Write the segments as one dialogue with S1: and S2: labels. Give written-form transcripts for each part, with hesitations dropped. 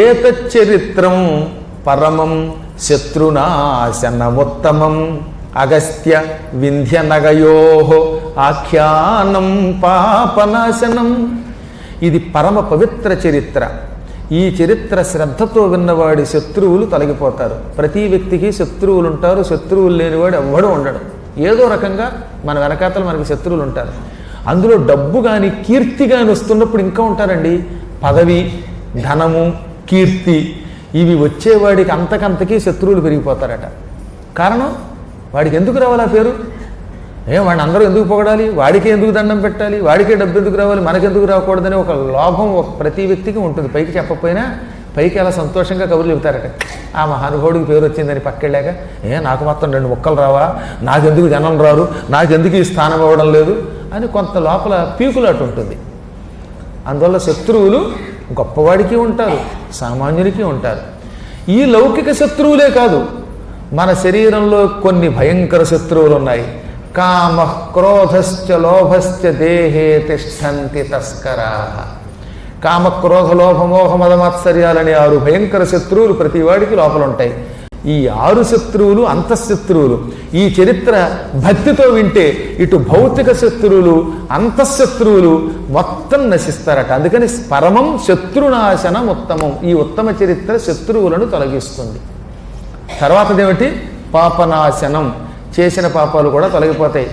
S1: ఏతచ్చరిత్రం పరమం శత్రునాశనముత్తమం అగస్త్య వింధ్యనగయో ఆఖ్యానం పాపనాశనం. ఇది పరమ పవిత్ర చరిత్ర. ఈ చరిత్ర శ్రద్ధతో విన్నవాడి శత్రువులు తొలగిపోతారు. ప్రతి వ్యక్తికి శత్రువులు ఉంటారు. శత్రువులు లేనివాడు ఎవ్వడూ ఉండడు. ఏదో రకంగా మన వెనకాతలు మనకి శత్రువులు ఉంటారు. అందులో డబ్బు కానీ కీర్తి కానీ వస్తున్నప్పుడు ఇంకా ఉంటారండి. పదవి, ధనము, కీర్తి ఇవి వచ్చేవాడికి అంతకంతకీ శత్రువులు పెరిగిపోతారట. కారణం వాడికి ఎందుకు రావాలి ఆ పేరు? వాడిని అందరూ ఎందుకు పొగడాలి, వాడికే ఎందుకు దండం పెట్టాలి, వాడికే డబ్బు ఎందుకు రావాలి, మనకెందుకు రాకూడదని ఒక లోభం ప్రతి వ్యక్తికి ఉంటుంది. పైకి చెప్పకపోయినా పైకి అలా సంతోషంగా కబుర్లు చెబుతారట. ఆ మహానుభావుడికి పేరు వచ్చిందని పక్కెళ్ళాక నాకు మొత్తం 2 ముక్కలు రావా, నాకెందుకు జనం రారు, నాకెందుకు ఈ స్థానం అవ్వడం లేదు అని కొంత లోపల పీకులాట ఉంటుంది. అందువల్ల శత్రువులు గొప్పవాడికి ఉంటారు, సామాన్యునికి ఉంటారు. ఈ లౌకిక శత్రువులే కాదు, మన శరీరంలో కొన్ని భయంకర శత్రువులు ఉన్నాయి. కామ క్రోధశ్చ లోభశ్చ దేహే తిష్టంతి తస్కరాః. కామ క్రోధ లోభ మోహ మదమాత్సర్యాలనే 6 భయంకర శత్రువులు ప్రతి వాడికి లోపల ఉంటాయి. ఈ 6 శత్రువులు అంతఃశత్రువులు. ఈ చరిత్ర భక్తితో వింటే ఇటు భౌతిక శత్రువులు అంతఃశత్రువులు మొత్తం నశిస్తారట. అందుకని పరమం శత్రునాశనం ఉత్తమం. ఈ ఉత్తమ చరిత్ర శత్రువులను తొలగిస్తుంది. తర్వాతదేమిటి? పాపనాశనం. చేసిన పాపాలు కూడా తొలగిపోతాయి.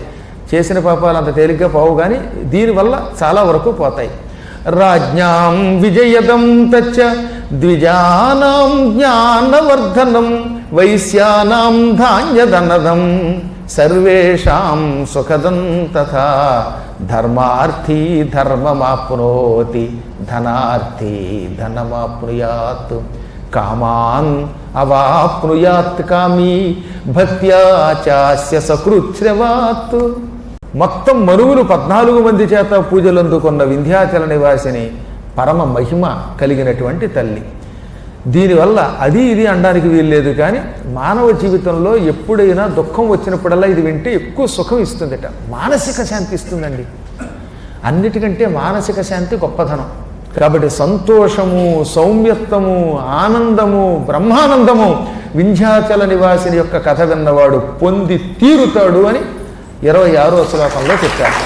S1: చేసిన పాపాలు అంత తేలిగ్గా పోవు, కానీ దీనివల్ల చాలా వరకు పోతాయి. రాజ్ఞాం విజయదం తచ్చ ద్విజానాం జ్ఞానవర్ధనం వైశ్యానాం ధాన్యధనదం సర్వేషాం సుఖదం తథా ధర్మార్థీ ధర్మమాప్నోతి ధనార్థీ ధనమాప్నుయాత్ కామాన్ అవాప్నుయాత్ కామీ భక్త్యా చాస్య సకృచ్ఛ్రవాత్. మొత్తం మనువులు 14 మంది చేత పూజలు అందుకున్న వింధ్యాచల నివాసిని పరమ మహిమ కలిగినటువంటి తల్లి. దీనివల్ల అది ఇది అనడానికి వీల్లేదు, కానీ మానవ జీవితంలో ఎప్పుడైనా దుఃఖం వచ్చినప్పుడల్లా ఇది వింటే ఎక్కువ సుఖం ఇస్తుందట, మానసిక శాంతి ఇస్తుందండి. అన్నిటికంటే మానసిక శాంతి గొప్పధనం. కాబట్టి సంతోషము, సౌమ్యత్వము, ఆనందము, బ్రహ్మానందము వింధ్యాచల నివాసిని యొక్క కథ విన్నవాడు పొంది తీరుతాడు అని 26వ శ్లోకంలో చెప్పారు.